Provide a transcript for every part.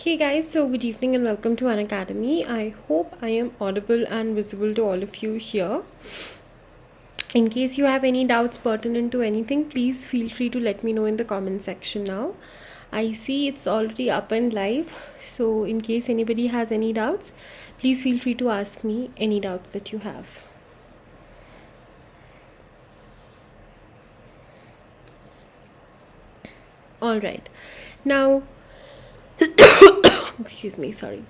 Hey guys, so good evening and welcome to Unacademy. I hope I am audible and visible to all of you here. In case you have any doubts pertinent to anything, please feel free to let me know in the comment section now. I see it's already up and live, so in case anybody has any doubts, please feel free to ask me any doubts that you have. All right. Now, excuse me, sorry.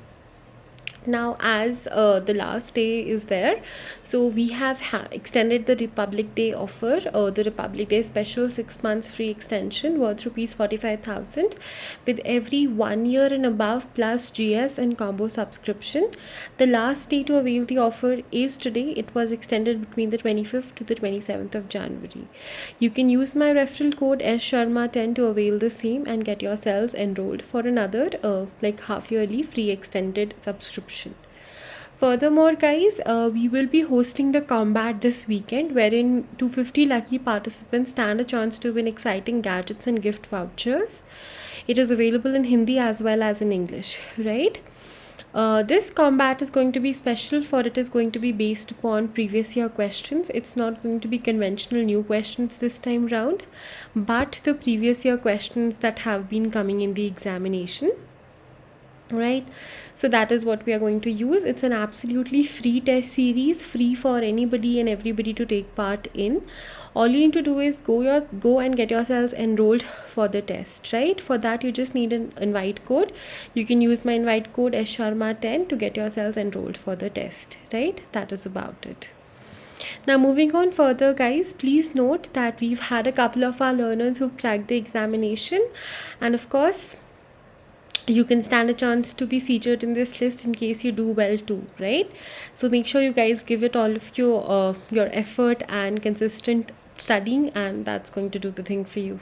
Now, as the last day is there, so we have extended the Republic Day offer, the Republic Day special 6 months free extension worth rupees 45,000 with every 1 year and above plus GS and combo subscription. The last day to avail the offer is today. It was extended between the 25th to the 27th of January. You can use my referral code SSharma10 to avail the same and get yourselves enrolled for another half yearly free extended subscription. Furthermore, guys, we will be hosting the combat this weekend, wherein 250 lucky participants stand a chance to win exciting gadgets and gift vouchers. It is available in Hindi as well as in English, right? This combat is going to be special, for it is going to be based upon previous year questions. It's not going to be conventional new questions this time round, but the previous year questions that have been coming in the examination. Right, so that is what we are going to use. It's an absolutely free test series, free for anybody and everybody to take part in. All you need to do is go and get yourselves enrolled for the test. Right, for that you just need an invite code. You can use my invite code SSharma10 to get yourselves enrolled for the test. Right, that is about it. Now, moving on further, guys, please note that we've had a couple of our learners who've cracked the examination, and of course you can stand a chance to be featured in this list in case you do well too, right? So make sure you guys give it all of your effort and consistent studying, and that's going to do the thing for you.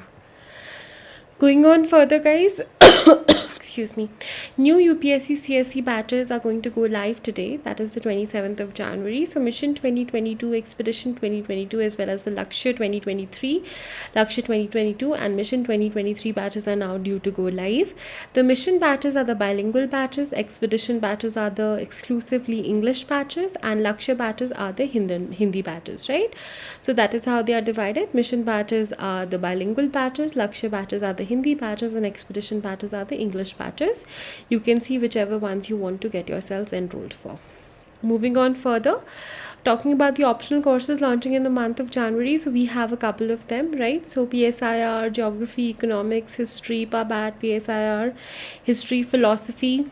Going on further, guys, excuse me, new UPSC CSE batches are going to go live today. That is the 27th of January. So Mission 2022, Expedition 2022, as well as the Lakshya 2023, Lakshya 2022 and Mission 2023 batches are now due to go live. The Mission batches are the bilingual batches, Expedition batches are the exclusively English batches, and Lakshya batches are the Hindi batches, right? So that is how they are divided. Mission batches are the bilingual batches, Lakshya batches are the Hindi batches, and Expedition batches are the English batches. You can see whichever ones you want to get yourselves enrolled for. Moving on further, talking about the optional courses launching in the month of January. So we have a couple of them, right? So PSIR, Geography, Economics, History, PABAT, PSIR, History, Philosophy,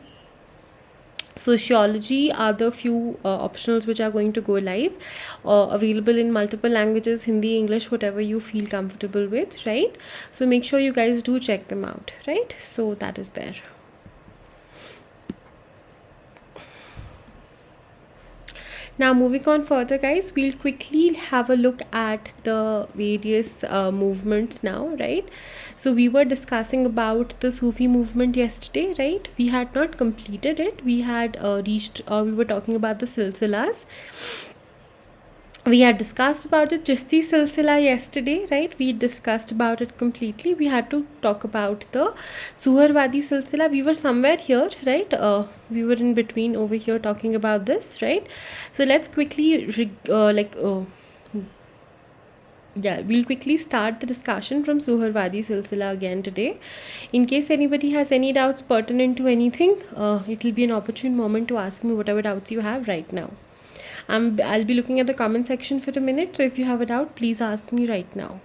Sociology are the few optionals which are going to go live, available in multiple languages, Hindi, English, whatever you feel comfortable with, right? So make sure you guys do check them out, right? So that is there. Now, moving on further, guys, we'll quickly have a look at the various movements now, right? So we were discussing about the Sufi movement yesterday, right? We had not completed it. We had we were talking about the silsilas. We had discussed about it, Chishti silsila yesterday, right? We discussed about it completely. We had to talk about the Suharwadi silsila. We were somewhere here, right? We were in between over here talking about this, right? So let's quickly we'll quickly start the discussion from Suharwadi silsila again today. In case anybody has any doubts pertinent to anything, it will be an opportune moment to ask me whatever doubts you have right now. I'll be looking at the comment section for a minute, so if you have a doubt, please ask me right now.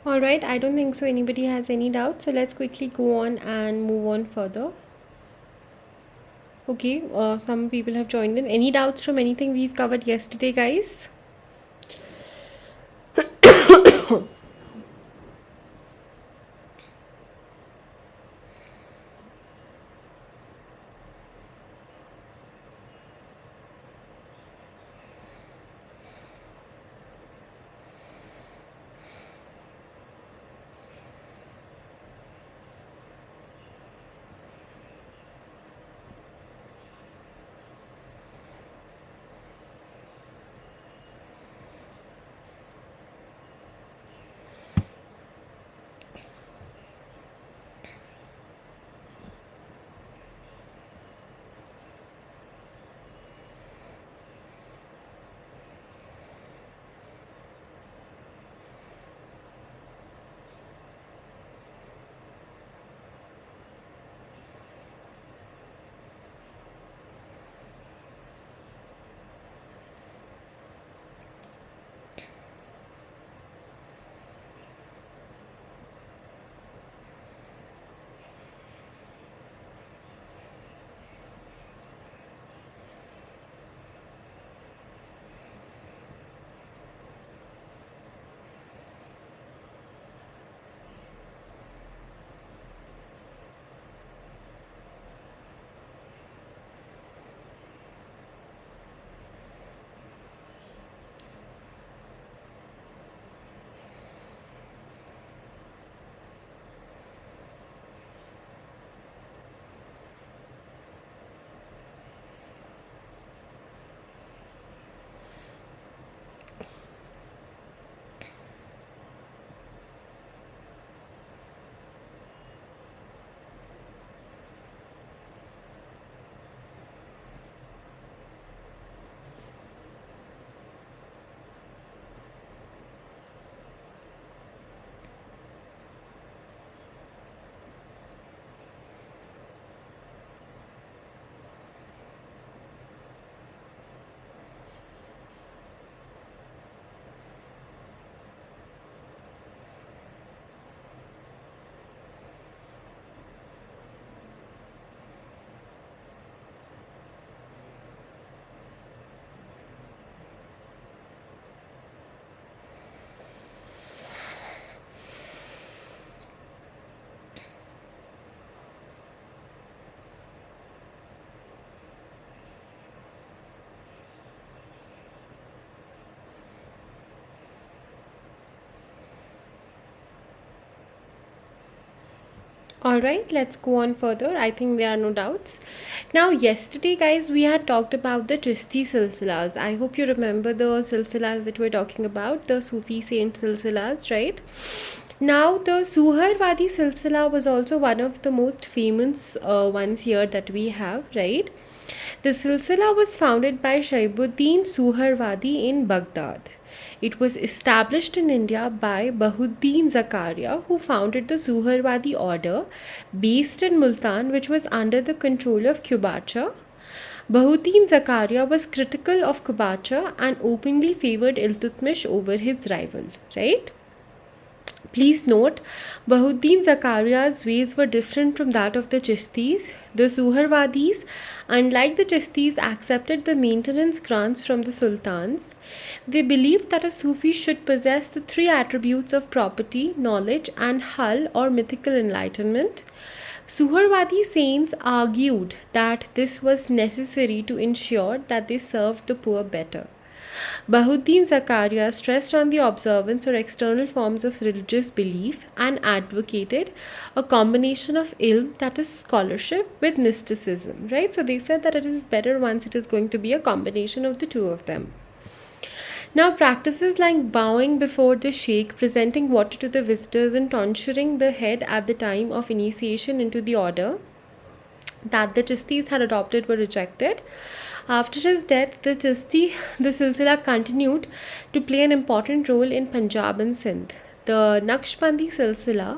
All right, I don't think so anybody has any doubt. So let's quickly go on and move on further. Okay, some people have joined in. Any doubts from anything we've covered yesterday, guys? All right, let's go on further. I think there are no doubts. Now, yesterday, guys, we had talked about the Chishti silsilas. I hope you remember the silsilas that we're talking about, the Sufi saint silsilas, right? Now, the Suharwadi silsila was also one of the most famous ones here that we have, right? The silsila was founded by Shaibuddin Suharwadi in Baghdad. It was established in India by Bahuddin Zakaria, who founded the Suharwadi order based in Multan, which was under the control of Kubacha. Bahuddin Zakaria was critical of Kubacha and openly favored Iltutmish over his rival, right? Please note, Bahuddin Zakaria's ways were different from that of the Chishtis. The Suharwadis, unlike the Chishtis, accepted the maintenance grants from the sultans. They believed that a Sufi should possess the three attributes of property, knowledge, and hal or mythical enlightenment. Suharwadi saints argued that this was necessary to ensure that they served the poor better. Bahuddin Zakaria stressed on the observance or external forms of religious belief and advocated a combination of ilm, that is scholarship, with mysticism, right? So they said that it is better once it is going to be a combination of the two of them. Now, practices like bowing before the sheikh, presenting water to the visitors, and tonsuring the head at the time of initiation into the order that the Chistis had adopted were rejected. After his death, the silsila continued to play an important role in Punjab and Sindh. the Naqshbandi Silsila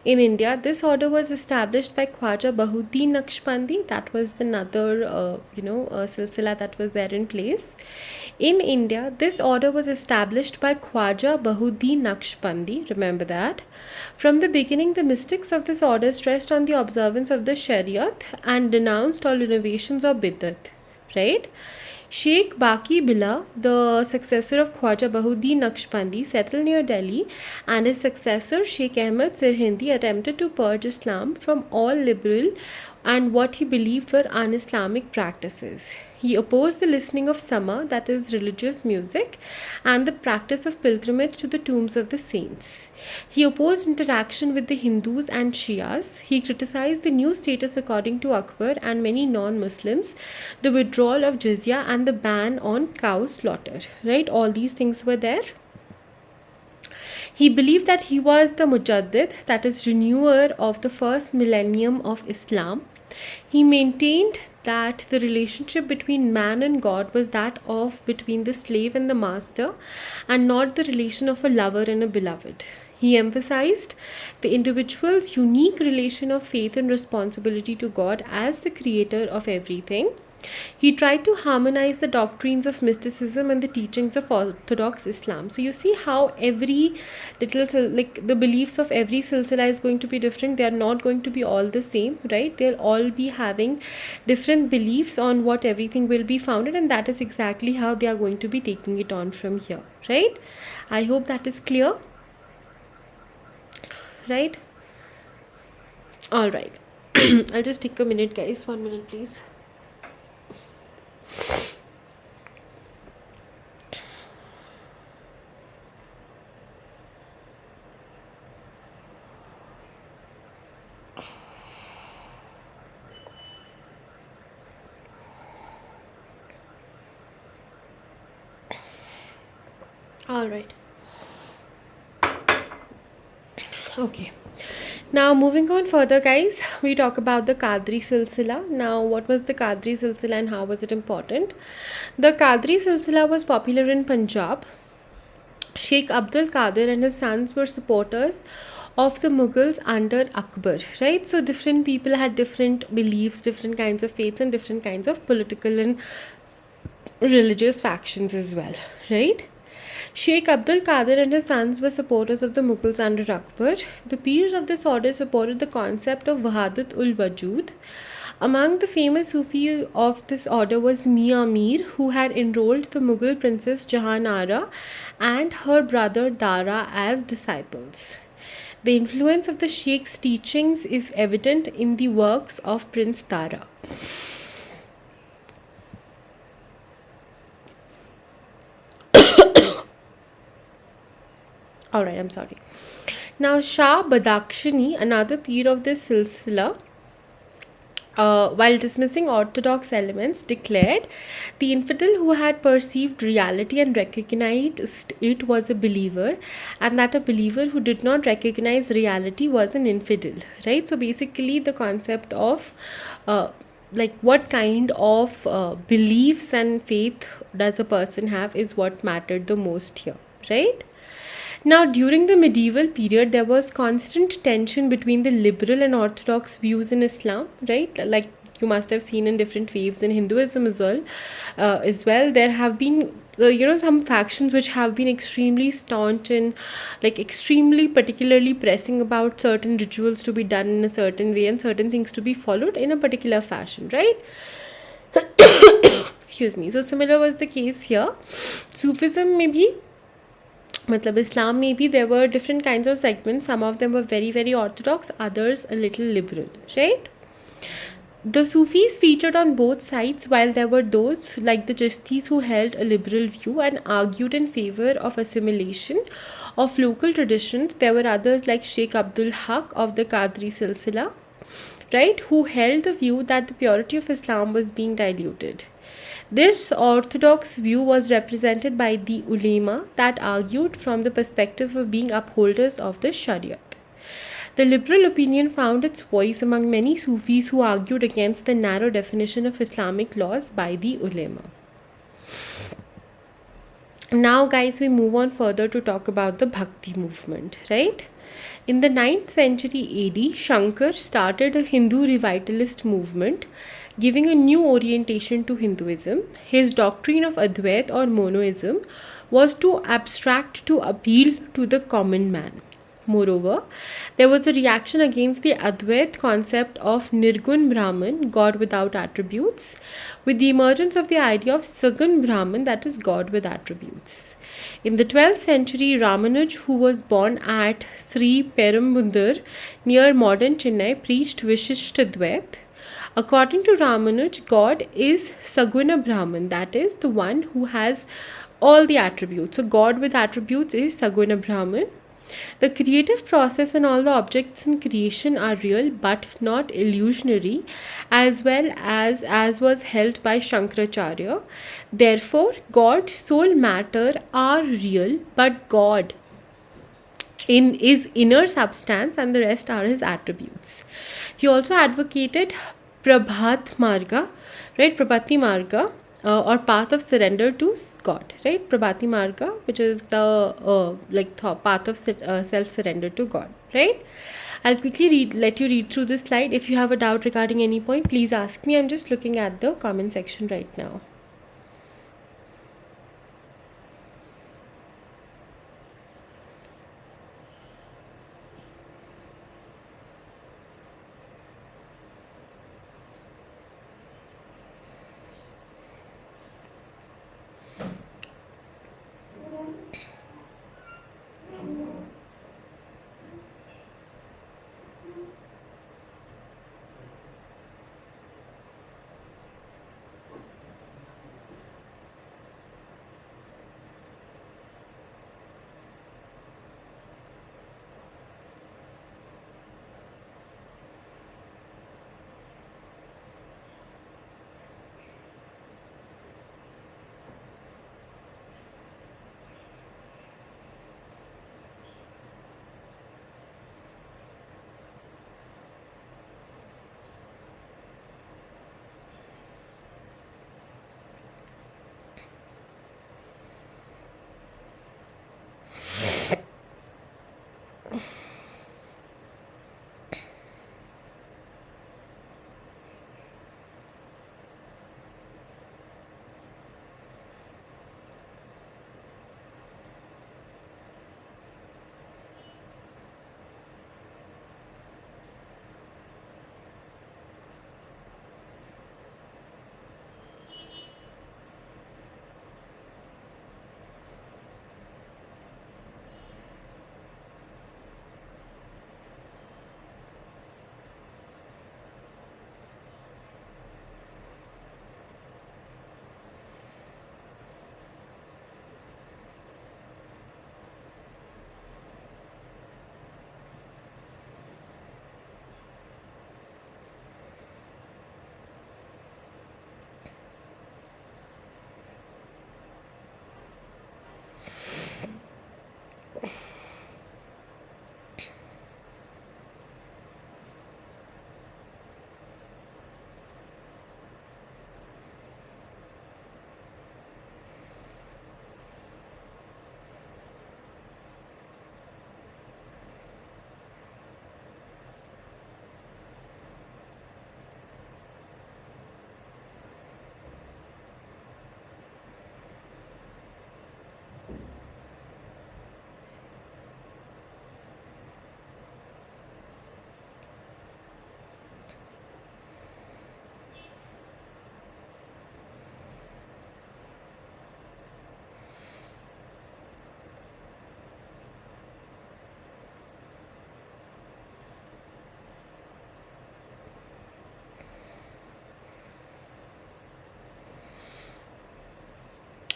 in India, this order was established by Khwaja Bahuddin Naqshbandi. That was another, silsila that was there in place. In India, this order was established by Khwaja Bahuddin Naqshbandi. Remember that. From the beginning, the mystics of this order stressed on the observance of the Shariat and denounced all innovations of Bid'at. Right? Sheikh Baqi Billah, the successor of Khwaja Bahuddin Naqshbandi, settled near Delhi, and his successor Sheikh Ahmad Sirhindi attempted to purge Islam from all liberal and what he believed were un-Islamic practices. He opposed the listening of sama, that is religious music, and the practice of pilgrimage to the tombs of the saints. He opposed interaction with the Hindus and Shias. He criticized the new status according to Akbar and many non-Muslims, the withdrawal of jizya and the ban on cow slaughter. Right? All these things were there. He believed that he was the Mujaddid, that is renewer of the first millennium of Islam. He maintained that the relationship between man and God was that of between the slave and the master, and not the relation of a lover and a beloved. He emphasized the individual's unique relation of faith and responsibility to God as the creator of everything. He tried to harmonize the doctrines of mysticism and the teachings of Orthodox Islam. So you see how every little, the beliefs of every silsila is going to be different. They are not going to be all the same, right? They'll all be having different beliefs on what everything will be founded, and that is exactly how they are going to be taking it on from here, right? I hope that is clear, right? All right. I'll just take a minute, guys. 1 minute, please. All right. Okay. Now moving on further, guys, we talk about the Qadri Silsila. Now, what was the Qadri Silsila and how was it important? The Qadri Silsila was popular in Punjab. Sheikh Abdul Qadir and his sons were supporters of the Mughals under Akbar, right? So different people had different beliefs, different kinds of faiths, and different kinds of political and religious factions as well, right? Sheikh Abdul Qadir and his sons were supporters of the Mughals under Akbar. The peers of this order supported the concept of Wahadat ul Wajud. Among the famous Sufi of this order was Mian Mir, who had enrolled the Mughal princess Jahan Ara and her brother Dara as disciples. The influence of the Sheikh's teachings is evident in the works of Prince Dara. Alright, I'm sorry. Now, Shah Badakshani, another peer of this silsila, while dismissing orthodox elements, declared the infidel who had perceived reality and recognized it was a believer, and that a believer who did not recognize reality was an infidel, right? So basically the concept of what kind of beliefs and faith does a person have is what mattered the most here, right? Now, during the medieval period, there was constant tension between the liberal and orthodox views in Islam, right? Like you must have seen in different waves in Hinduism as well. There have been, some factions which have been extremely staunch and extremely particularly pressing about certain rituals to be done in a certain way and certain things to be followed in a particular fashion, right? Excuse me. So similar was the case here. Sufism maybe. Islam maybe there were different kinds of segments. Some of them were very, very orthodox, others a little liberal, right? The Sufis featured on both sides, while there were those like the Chishtis who held a liberal view and argued in favor of assimilation of local traditions. There were others like Sheikh Abdul Haq of the Qadri Silsila, right, who held the view that the purity of Islam was being diluted. This orthodox view was represented by the ulema that argued from the perspective of being upholders of the Shariat. The liberal opinion found its voice among many Sufis who argued against the narrow definition of Islamic laws by the ulema. Now, guys, we move on further to talk about the Bhakti movement, right? In the 9th century AD, Shankar started a Hindu revivalist movement, giving a new orientation to Hinduism. His doctrine of Advait or monoism was too abstract to appeal to the common man. Moreover, there was a reaction against the Advait concept of Nirgun Brahman, God without attributes, with the emergence of the idea of Sagun Brahman, that is, God with attributes. In the 12th century, Ramanuj, who was born at Sri Perambundur near modern Chennai, preached Vishishtadvait. According to Ramanuj, God is Saguna Brahman, that is, the one who has all the attributes. So, God with attributes is Saguna Brahman. The creative process and all the objects in creation are real but not illusionary, as well as was held by Shankaracharya. Therefore, God, soul, matter are real, but God in is inner substance and the rest are his attributes. He also advocated Prabhat Marga, right? Prabhati Marga, or path of surrender to God, right? Prabhati Marga, which is the path of self surrender to God, right? I'll quickly let you read through this slide. If you have a doubt regarding any point, please ask me. I'm just looking at the comment section right now.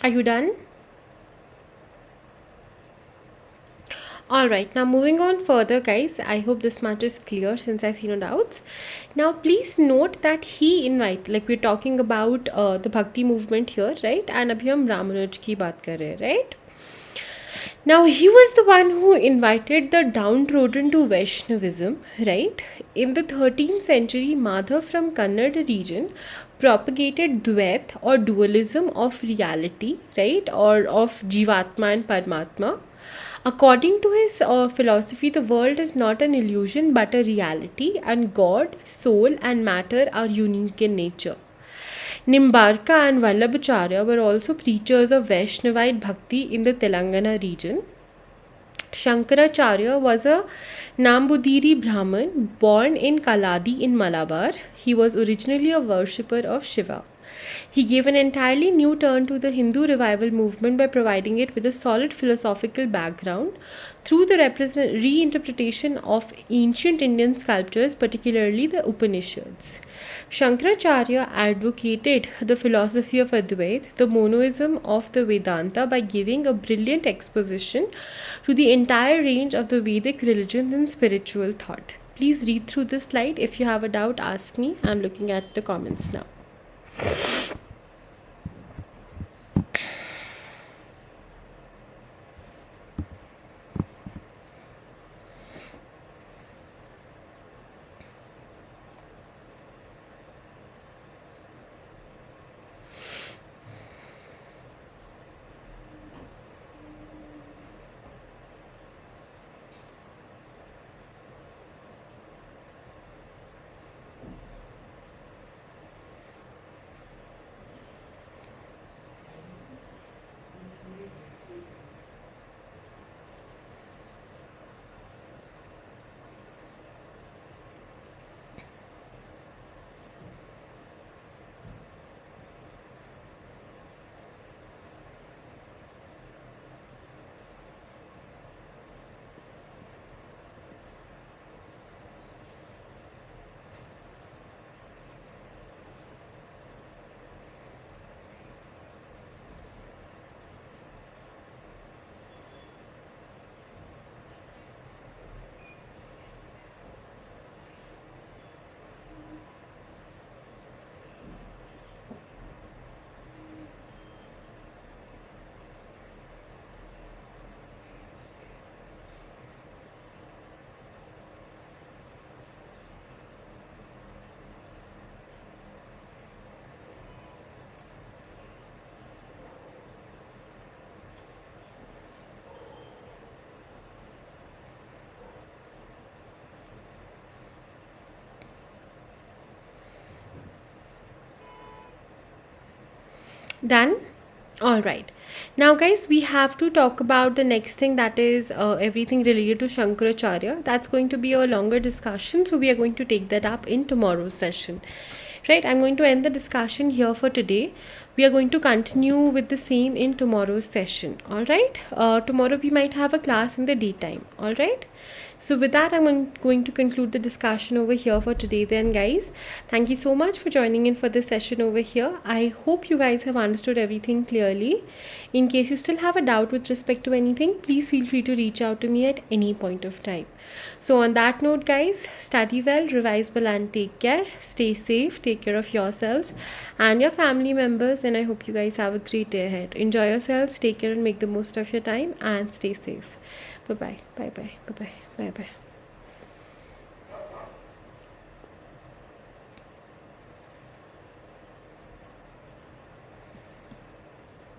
Are you done? Alright, now moving on further, guys. I hope this much is clear since I see no doubts. Now, please note that we're talking about the Bhakti movement here, right? And abhi hum Ramanuj ki baat kar rahe, right? Now, he was the one who invited the downtrodden to Vaishnavism, right? In the 13th century, Madhav from Kannada region propagated Dvait or dualism of reality, right, or of Jivatma and Paramatma. According to his philosophy, the world is not an illusion but a reality, and God, soul, and matter are unique in nature. Nimbarka and Vallabhacharya were also preachers of Vaishnavite Bhakti in the Telangana region. Shankaracharya was a Nambudiri Brahmin born in Kaladi in Malabar. He was originally a worshipper of Shiva. He gave an entirely new turn to the Hindu revival movement by providing it with a solid philosophical background through the reinterpretation of ancient Indian sculptures, particularly the Upanishads. Shankaracharya advocated the philosophy of Advait, the monoism of the Vedanta, by giving a brilliant exposition to the entire range of the Vedic religions and spiritual thought. Please read through this slide. If you have a doubt, ask me. I'm looking at the comments now. Done? All right. Now, guys, we have to talk about the next thing, that is everything related to Shankaracharya. That's going to be a longer discussion, so we are going to take that up in tomorrow's session. Right, I'm going to end the discussion here for today. We are going to continue with the same in tomorrow's session. All right, tomorrow we might have a class in the daytime. All right, so with that, I'm going to conclude the discussion over here for today then, guys. Thank you so much for joining in for this session over here. I hope you guys have understood everything clearly. In case you still have a doubt with respect to anything, please feel free to reach out to me at any point of time. So on that note, guys, study well, revise well, and take care. Stay safe, take care of yourselves and your family members, and I hope you guys have a great day ahead. Enjoy yourselves, take care, and make the most of your time, and stay safe. Bye bye, bye bye, bye bye, bye bye.